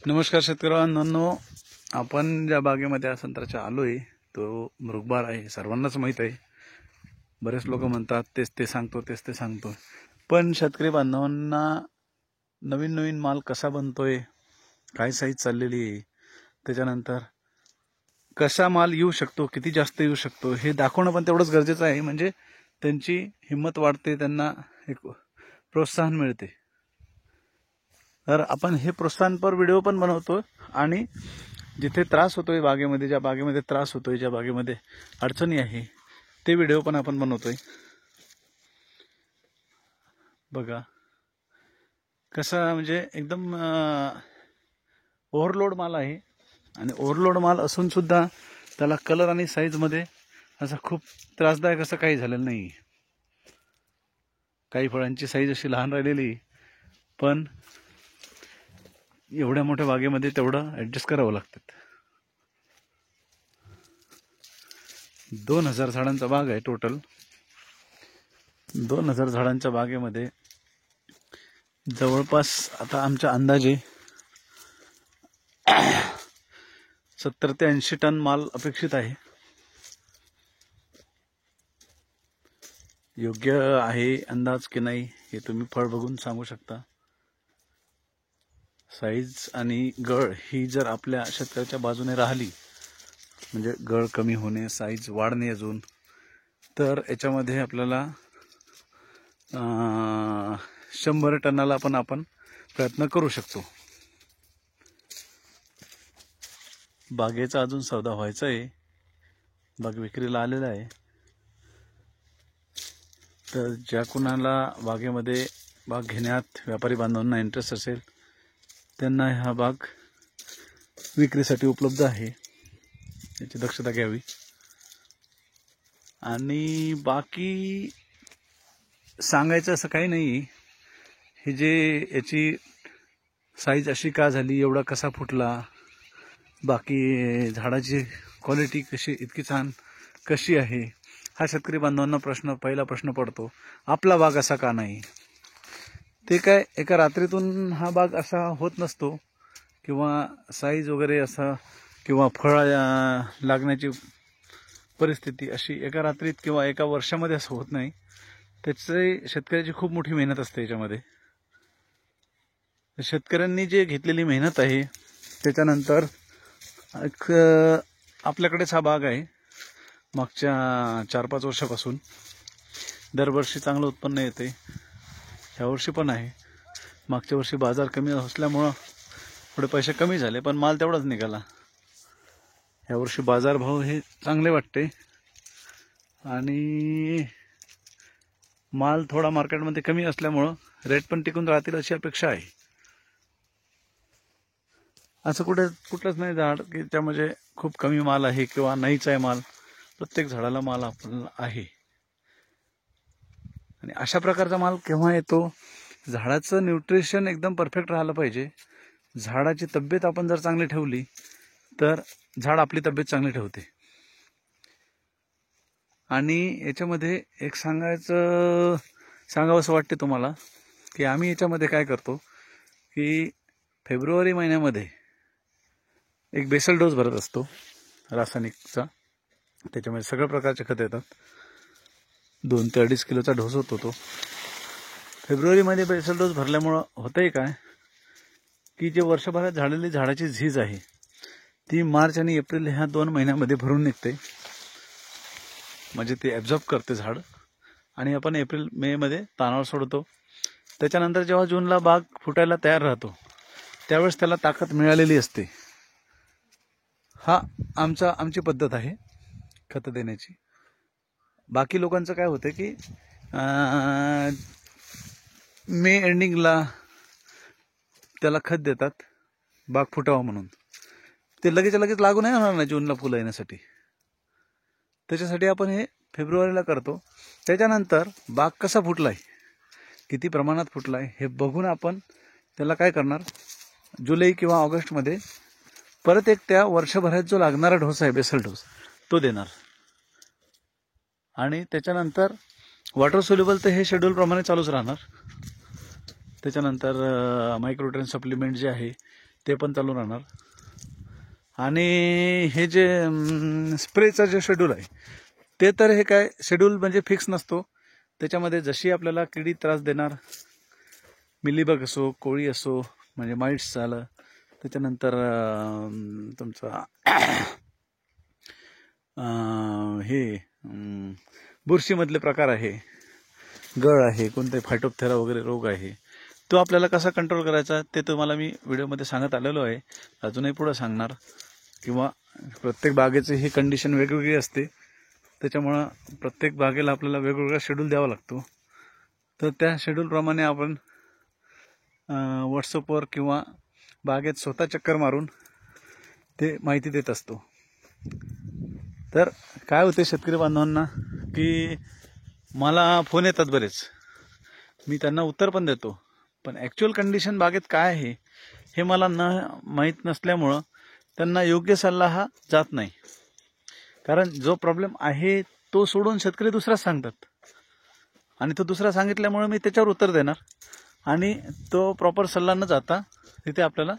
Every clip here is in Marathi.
नमस्कार शेतकरी बांधवांनो, आपण ज्या बागेमध्ये संत्र्याच्या आलोय तो मृगबार आहे, सर्वांनाच माहीत आहे. बरेच लोक म्हणतात तेच ते सांगतो, पण शेतकरी बांधवांना नवीन नवीन माल कसा बनतोय, काय साईज चाललेली आहे, त्याच्यानंतर कसा माल येऊ शकतो, किती जास्त येऊ शकतो हे दाखवणं पण तेवढंच गरजेचं आहे. म्हणजे त्यांची हिंमत वाढते, त्यांना एक प्रोत्साहन मिळते. तर आपण हे प्रोत्साहनपर व्हिडिओ पण बनवतो आणि जिथे त्रास होतोय बागेमध्ये, ज्या बागेमध्ये त्रास होतोय, ज्या बागेमध्ये अडचणी आहे ते व्हिडिओ पण आपण बनवतोय. बघा कसा म्हणजे एकदम ओव्हरलोड माल आहे आणि ओव्हरलोड माल असून सुद्धा त्याला कलर आणि साईजमध्ये असं खूप त्रासदायक असं काही झालेलं नाही. काही फळांची साईज अशी लहान राहिलेली, पण एवढ्या मोठ्या बागेमध्ये तेवढं ॲडजस्ट करावं लागतं. 2000 झाडांचा बाग आहे टोटल. 2000 झाडांच्या बागेमध्ये जवळपास आता आमच्या अंदाजे 70 ते 80 टन माल अपेक्षित आहे. योग्य आहे अंदाज की नाही हे तुम्ही फळ बघून सांगू शकता. साईज आणि गळ ही जर आपल्या शेतकऱ्याच्या बाजूने राहिली, म्हणजे गळ कमी होणे, साईज वाढणे अजून, तर याच्यामध्ये आपल्याला 100 टनाला पण आपण प्रयत्न करू शकतो. बागेचा अजून सौदा व्हायचा आहे, बाग विक्रीला आलेला आहे. तर ज्या कुणाला बागेमध्ये बाग घेण्यात व्यापारी बांधवांना इंटरेस्ट असेल त्यांना हा बाग विक्रीसाठी उपलब्ध आहे, याची दक्षता घ्यावी. आणि बाकी सांगायचं असं काही नाही. हे जे याची साईज अशी का झाली, एवढा कसा फुटला, बाकी झाडाची क्वालिटी कशी इतकी छान कशी आहे, हा शेतकरी बांधवांना पहिला प्रश्न पडतो. आपला बाग असा का नाही? ते काय एका रात्रीतून हा बाग असा होत नसतो, किंवा साईज वगैरे असा किंवा फळ लागण्याची परिस्थिती अशी एका रात्रीत किंवा एका वर्षामध्ये असं होत नाही. त्याची शेतकऱ्याची खूप मोठी मेहनत असते याच्यामध्ये. शेतकऱ्यांनी जे घेतलेली मेहनत आहे त्याच्यानंतर एक आपल्याकडेच हा बाग आहे. मागच्या 4-5 वर्षापासून दरवर्षी चांगलं उत्पन्न येते. ह्यावर्षी पण आहे. मागच्या वर्षी बाजार कमी असल्यामुळं थोडे पैसे कमी झाले, पण माल तेवढाच निघाला. ह्यावर्षी बाजारभाव हे चांगले वाटते आणि माल थोडा मार्केटमध्ये कमी असल्यामुळं रेट पण टिकून राहतील अशी अपेक्षा आहे. असं कुठलंच नाही झाड की त्यामध्ये खूप कमी माल आहे किंवा नाहीच आहे माल. प्रत्येक झाडाला माल आपल्याला आहे. आणि अशा प्रकारचा माल केव्हा येतो? झाडाचं न्यूट्रिशन एकदम परफेक्ट राहिलं पाहिजे. झाडाची तब्येत आपण जर चांगली ठेवली तर झाड आपली तब्येत चांगली ठेवते. आणि याच्यामध्ये एक सांगावंसं वाटते तुम्हाला की आम्ही याच्यामध्ये काय करतो की फेब्रुवारी महिन्यामध्ये एक बेसल डोस भरत असतो रासायनिकचा. त्याच्यामध्ये सगळ्या प्रकारचे खत येतात. 2 ते 2.5 किलोचा डोस होतो तो. फेब्रुवारीमध्ये बेसल डोस भरल्यामुळं होतंय काय की जे वर्षभरात झालेली झाडाची झीज आहे ती मार्च आणि एप्रिल ह्या 2 महिन्यामध्ये भरून निघते. म्हणजे ते ॲब्झॉर्ब करते झाड आणि आपण एप्रिल मे मध्ये तानावर सोडतो. त्याच्यानंतर जेव्हा जूनला बाग फुटायला तयार राहतो त्यावेळेस त्याला ताकद मिळालेली असते. हा आमची पद्धत आहे खत देण्याची. बाकी लोकांचं काय होतं की मे एंडिंगला त्याला खत देतात बाग फुटावा म्हणून. ते लगेच लागू नाही होणार ना जूनला फुलं येण्यासाठी. त्याच्यासाठी आपण हे फेब्रुवारीला करतो. त्याच्यानंतर बाग कसा फुटलाय, किती प्रमाणात फुटलाय हे बघून आपण त्याला काय करणार, जुलै किंवा ऑगस्टमध्ये परत एक त्या वर्षभरात जो लागणारा डोस आहे बेसल डोस तो देणार. आणि त्याच्यानंतर वॉटर सोल्युबल तर हे शेड्यूल प्रमाणे चालूच राहणार. त्याच्यानंतर मायक्रोट्रेन सप्लिमेंट जे आहे ते पण चालू राहणार. आणि हे जे स्प्रेचं जे शेड्यूल आहे ते तर हे काय शेड्यूल म्हणजे फिक्स नसतो. त्याच्यामध्ये जशी आपल्याला किडी त्रास देणार, मिलीबग असो, कोळी असो, म्हणजे माइट्स झालं, त्याच्यानंतर तुमचा हे बुरशीमधले प्रकार आहे, गळ आहे, कोणते फायटोप्थेरा वगैरे रोग आहे, तो आपल्याला कसा कंट्रोल करायचा ते तुम्हाला मी व्हिडिओमध्ये सांगत आलेलो आहे. अजूनही पुढे सांगणार. किंवा प्रत्येक बागेची ही कंडिशन वेगवेगळी असते, त्याच्यामुळं प्रत्येक बागेला आपल्याला वेगवेगळा शेड्यूल द्यावा लागतो. तर त्या शेड्यूलप्रमाणे आपण व्हॉट्सअपवर किंवा बागेत स्वतः चक्कर मारून ते माहिती देत असतो. तर काय होते शेतकरी बांधवांना की मला फोन येतात बरेच, मी त्यांना उत्तर पण देतो, पण ॲक्च्युअल कंडिशन बागेत काय आहे हे मला माहीत नसल्यामुळं त्यांना योग्य सल्ला हा जात नाही. कारण जो प्रॉब्लेम आहे तो सोडून शेतकरी दुसराच सांगतात, आणि तो दुसरा सांगितल्यामुळे मी त्याच्यावर उत्तर देणार, आणि तो प्रॉपर सल्ला न जाता तिथे आपल्याला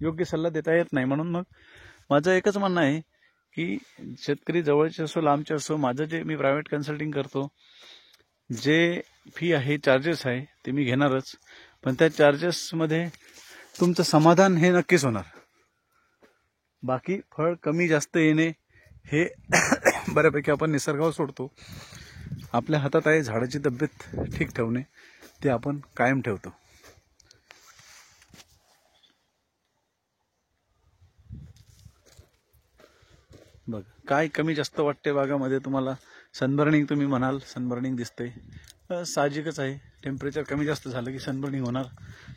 योग्य सल्ला देता येत नाही. म्हणून मग माझं एकच म्हणणं आहे की शेतकरी जवळचे असो लांबचे असो, माझं जे मी प्रायव्हेट कन्सल्टिंग करतो, जे फी आहे, चार्जेस आहे ते मी घेणारच, पण त्या चार्जेसमध्ये तुमचं समाधान हे नक्कीच होणार. बाकी फळ कमी जास्त येणे हे बऱ्यापैकी आपण निसर्गावर सोडतो. आपल्या हातात आहे झाडाची तब्येत ठीक ठेवणे, ते आपण कायम ठेवतो. बघ काय कमी जास्त वाटते बागामध्ये तुम्हाला. सनबर्निंग तुम्ही म्हणाल, सनबर्निंग दिसते, साहजिकच आहे. टेम्परेचर कमी जास्त झालं की सनबर्निंग होणार.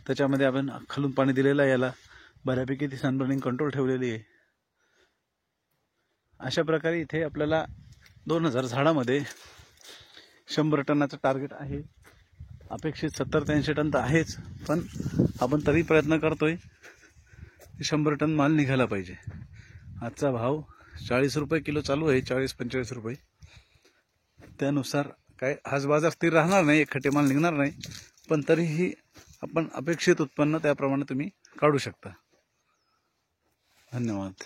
त्याच्यामध्ये आपण खालून पाणी दिलेलं आहे, याला बऱ्यापैकी ती सनबर्निंग कंट्रोल ठेवलेली आहे. अशा प्रकारे इथे आपल्याला 2000 झाडामध्ये 100 टनाचं टार्गेट आहे. अपेक्षित 70 ते 80 टन तर आहेच, पण आपण तरी प्रयत्न करतोय की 100 टन माल निघाला पाहिजे. आजचा भाव 40 रुपये किलो चालू आहे, 40-45 रुपये. त्यानुसार काय हाच बाजार स्थिर राहणार नाही, खटे माल निघणार नाही, पण तरीही आपण अपेक्षित उत्पन्न त्याप्रमाणे तुम्ही काढू शकता. धन्यवाद.